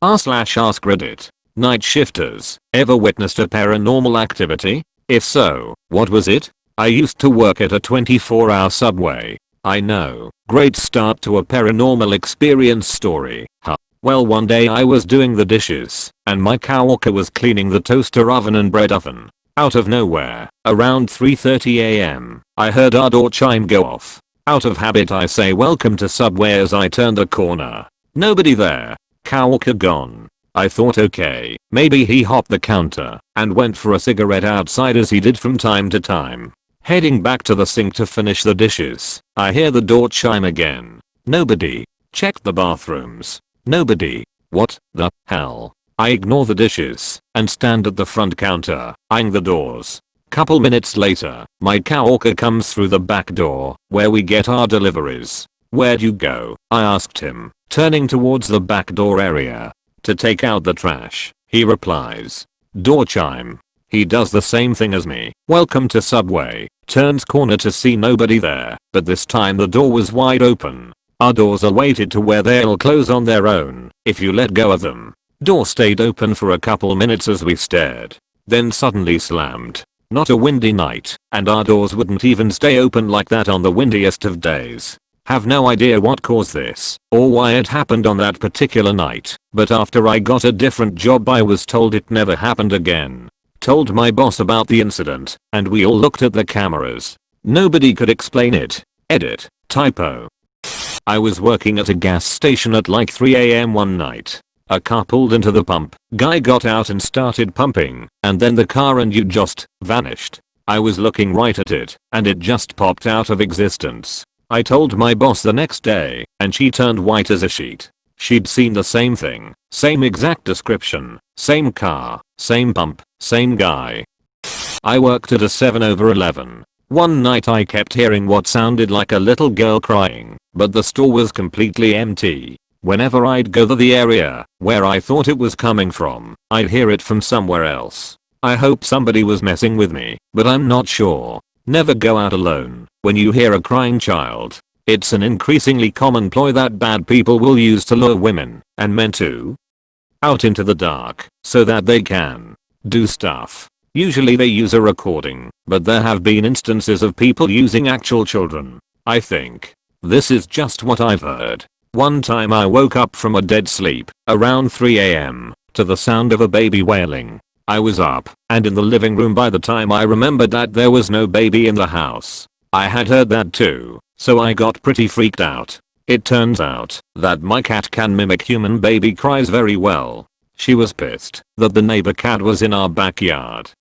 r/AskReddit. Night shifters, ever witnessed a paranormal activity? If so, what was it? I used to work at a 24-hour subway. I know, great start to a paranormal experience story, huh? Well, one day I was doing the dishes, and my coworker was cleaning the toaster oven and bread oven. Out of nowhere, around 3:30 am, I heard our door chime go off. Out of habit I say welcome to Subway as I turned the corner. Nobody there. Coworker gone. I thought okay, maybe he hopped the counter and went for a cigarette outside as he did from time to time. Heading back to the sink to finish the dishes, I hear the door chime again. Nobody. Checked the bathrooms. Nobody. What the hell? I ignore the dishes and stand at the front counter, eyeing the doors. Couple minutes later, my coworker comes through the back door, where we get our deliveries. Where'd you go? I asked him, turning towards the back door area. To take out the trash, he replies. Door chime. He does the same thing as me. Welcome to Subway. Turns corner to see nobody there, but this time the door was wide open. Our doors are weighted to where they'll close on their own if you let go of them. Door stayed open for a couple minutes as we stared, then suddenly slammed. Not a windy night, and our doors wouldn't even stay open like that on the windiest of days. Have no idea what caused this, or why it happened on that particular night, but after I got a different job I was told it never happened again. Told my boss about the incident, and we all looked at the cameras. Nobody could explain it. Edit. Typo. I was working at a gas station at like 3 am one night. A car pulled into the pump, guy got out and started pumping, and then the car and you just vanished. I was looking right at it, and it just popped out of existence. I told my boss the next day, and she turned white as a sheet. She'd seen the same thing, same exact description, same car, same pump, same guy. I worked at a 7-Eleven. One night I kept hearing what sounded like a little girl crying, but the store was completely empty. Whenever I'd go to the area where I thought it was coming from, I'd hear it from somewhere else. I hope somebody was messing with me, but I'm not sure. Never go out alone when you hear a crying child. It's an increasingly common ploy that bad people will use to lure women, and men too, out into the dark so that they can do stuff. Usually they use a recording, but there have been instances of people using actual children. I think this is just what I've heard. One time I woke up from a dead sleep around 3 am to the sound of a baby wailing. I was up and in the living room by the time I remembered that there was no baby in the house. I had heard that too, so I got pretty freaked out. It turns out that my cat can mimic human baby cries very well. She was pissed that the neighbor cat was in our backyard.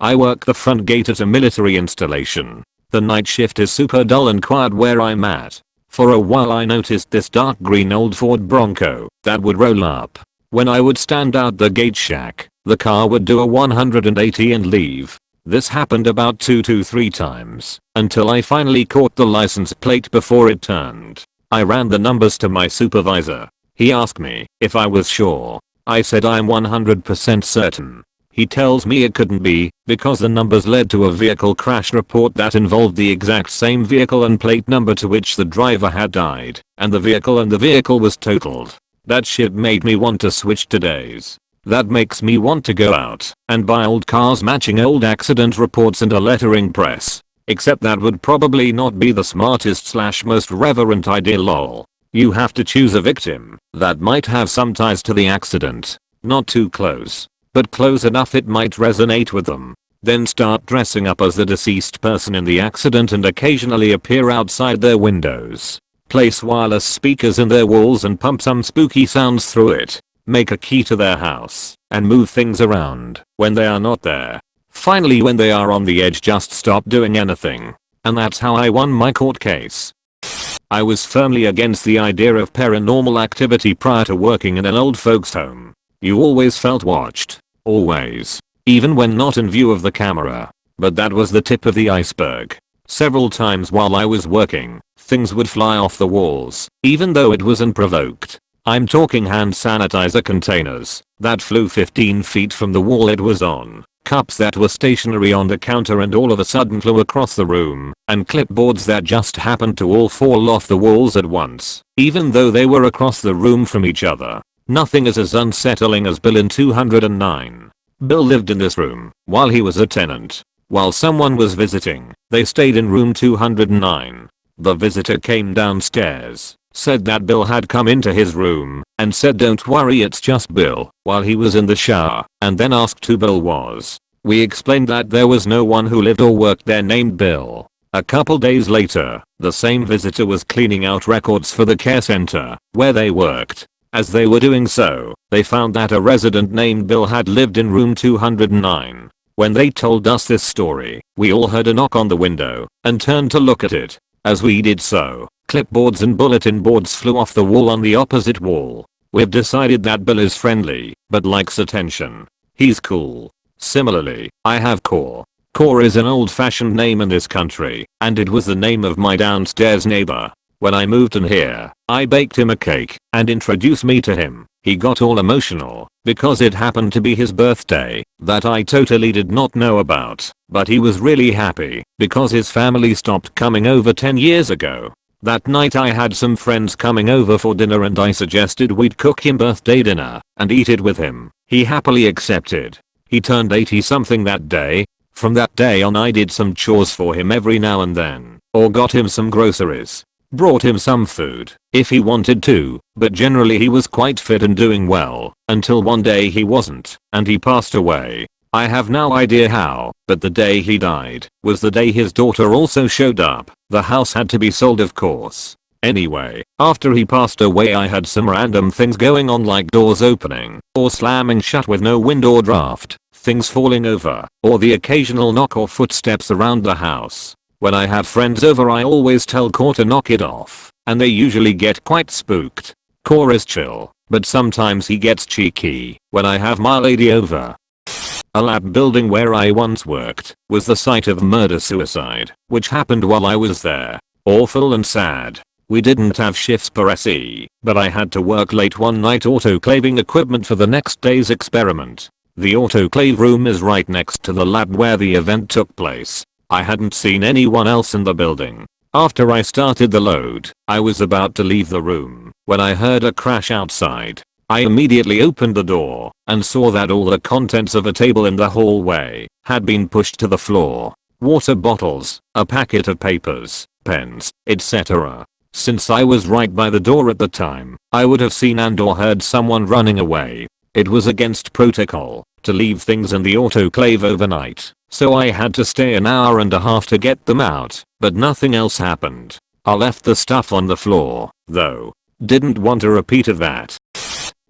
I work the front gate at a military installation. The night shift is super dull and quiet where I'm at. For a while I noticed this dark green old Ford Bronco that would roll up. When I would stand out the gate shack, the car would do a 180 and leave. This happened about 2 to 3 times until I finally caught the license plate before it turned. I ran the numbers to my supervisor. He asked me if I was sure. I said I'm 100% certain. He tells me it couldn't be because the numbers led to a vehicle crash report that involved the exact same vehicle and plate number to which the driver had died, and the vehicle was totaled. That shit made me want to switch to days. That makes me want to go out and buy old cars matching old accident reports and a lettering press. Except that would probably not be the smartest / most reverent idea lol. You have to choose a victim that might have some ties to the accident. Not too close, but close enough it might resonate with them. Then start dressing up as the deceased person in the accident and occasionally appear outside their windows. Place wireless speakers in their walls and pump some spooky sounds through it. Make a key to their house and move things around when they are not there. Finally, when they are on the edge, just stop doing anything. And that's how I won my court case. I was firmly against the idea of paranormal activity prior to working in an old folks home. You always felt watched. Always. Even when not in view of the camera. But that was the tip of the iceberg. Several times while I was working, things would fly off the walls, even though it was unprovoked. I'm talking hand sanitizer containers that flew 15 feet from the wall it was on, cups that were stationary on the counter and all of a sudden flew across the room, and clipboards that just happened to all fall off the walls at once, even though they were across the room from each other. Nothing is as unsettling as Bill in 209. Bill lived in this room while he was a tenant. While someone was visiting, they stayed in room 209. The visitor came downstairs, said that Bill had come into his room, and said don't worry it's just Bill, while he was in the shower, and then asked who Bill was. We explained that there was no one who lived or worked there named Bill. A couple days later, the same visitor was cleaning out records for the care center where they worked. As they were doing so, they found that a resident named Bill had lived in room 209. When they told us this story, we all heard a knock on the window and turned to look at it. As we did so, clipboards and bulletin boards flew off the wall on the opposite wall. We've decided that Bill is friendly, but likes attention. He's cool. Similarly, I have Core. Core is an old-fashioned name in this country, and it was the name of my downstairs neighbor. When I moved in here, I baked him a cake and introduced me to him. He got all emotional because it happened to be his birthday that I totally did not know about, but he was really happy because his family stopped coming over 10 years ago. That night I had some friends coming over for dinner and I suggested we'd cook him birthday dinner and eat it with him. He happily accepted. He turned 80 something that day. From that day on I did some chores for him every now and then, or got him some groceries. Brought him some food if he wanted to, but generally he was quite fit and doing well, until one day he wasn't, and he passed away. I have no idea how, but the day he died was the day his daughter also showed up. The house had to be sold of course. Anyway, after he passed away I had some random things going on like doors opening or slamming shut with no wind or draft, things falling over, or the occasional knock or footsteps around the house. When I have friends over I always tell Core to knock it off, and they usually get quite spooked. Core is chill, but sometimes he gets cheeky when I have my lady over. A lab building where I once worked was the site of murder-suicide, which happened while I was there. Awful and sad. We didn't have shifts per SE, but I had to work late one night autoclaving equipment for the next day's experiment. The autoclave room is right next to the lab where the event took place. I hadn't seen anyone else in the building. After I started the load, I was about to leave the room when I heard a crash outside. I immediately opened the door and saw that all the contents of a table in the hallway had been pushed to the floor. Water bottles, a packet of papers, pens, etc. Since I was right by the door at the time, I would have seen and or heard someone running away. It was against protocol to leave things in the autoclave overnight, so I had to stay an hour and a half to get them out, but nothing else happened. I left the stuff on the floor, though. Didn't want a repeat of that.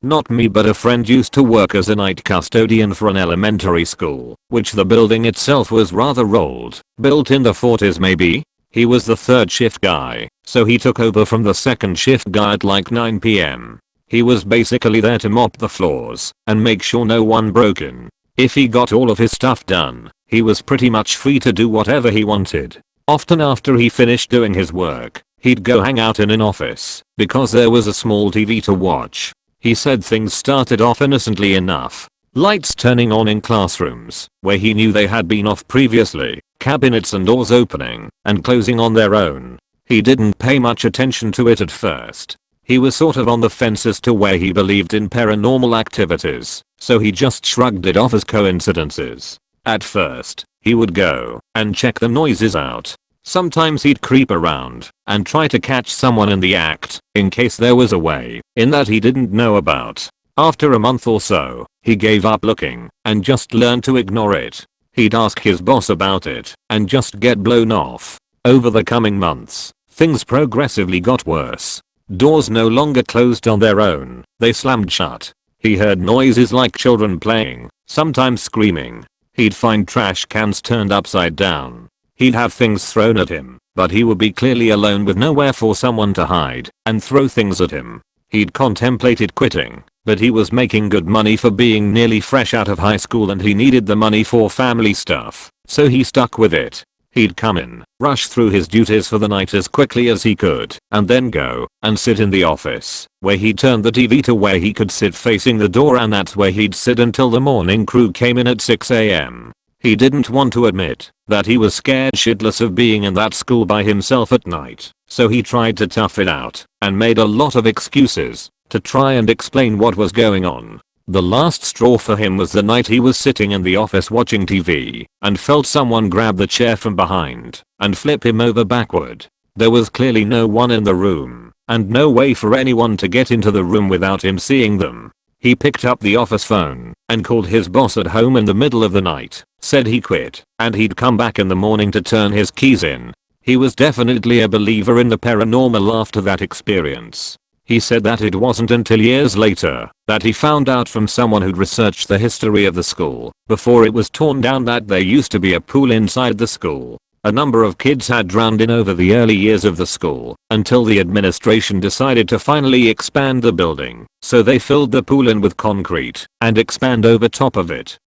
Not me, but a friend used to work as a night custodian for an elementary school, which the building itself was rather old, built in the 40s maybe. He was the third shift guy, so he took over from the second shift guy at like 9 PM. He was basically there to mop the floors and make sure no one broke in. If he got all of his stuff done, he was pretty much free to do whatever he wanted. Often after he finished doing his work, he'd go hang out in an office because there was a small TV to watch. He said things started off innocently enough. Lights turning on in classrooms where he knew they had been off previously, cabinets and doors opening and closing on their own. He didn't pay much attention to it at first. He was sort of on the fence as to where he believed in paranormal activities, so he just shrugged it off as coincidences. At first, he would go and check the noises out. Sometimes he'd creep around and try to catch someone in the act, in case there was a way in that he didn't know about. After a month or so, he gave up looking and just learned to ignore it. He'd ask his boss about it and just get blown off. Over the coming months, things progressively got worse. Doors no longer closed on their own, they slammed shut. He heard noises like children playing, sometimes screaming. He'd find trash cans turned upside down. He'd have things thrown at him, but he would be clearly alone with nowhere for someone to hide and throw things at him. He'd contemplated quitting, but he was making good money for being nearly fresh out of high school and he needed the money for family stuff, so he stuck with it. He'd come in, rush through his duties for the night as quickly as he could, and then go and sit in the office, where he'd turn the TV to where he could sit facing the door, and that's where he'd sit until the morning crew came in at 6 AM. He didn't want to admit that he was scared shitless of being in that school by himself at night, so he tried to tough it out and made a lot of excuses. to try and explain what was going on. The last straw for him was the night he was sitting in the office watching TV and felt someone grab the chair from behind and flip him over backward. There was clearly no one in the room and no way for anyone to get into the room without him seeing them. He picked up the office phone and called his boss at home in the middle of the night, said he quit and he'd come back in the morning to turn his keys in. He was definitely a believer in the paranormal after that experience. He said that it wasn't until years later that he found out from someone who'd researched the history of the school before it was torn down that there used to be a pool inside the school. A number of kids had drowned in over the early years of the school until the administration decided to finally expand the building, so they filled the pool in with concrete and expand over top of it.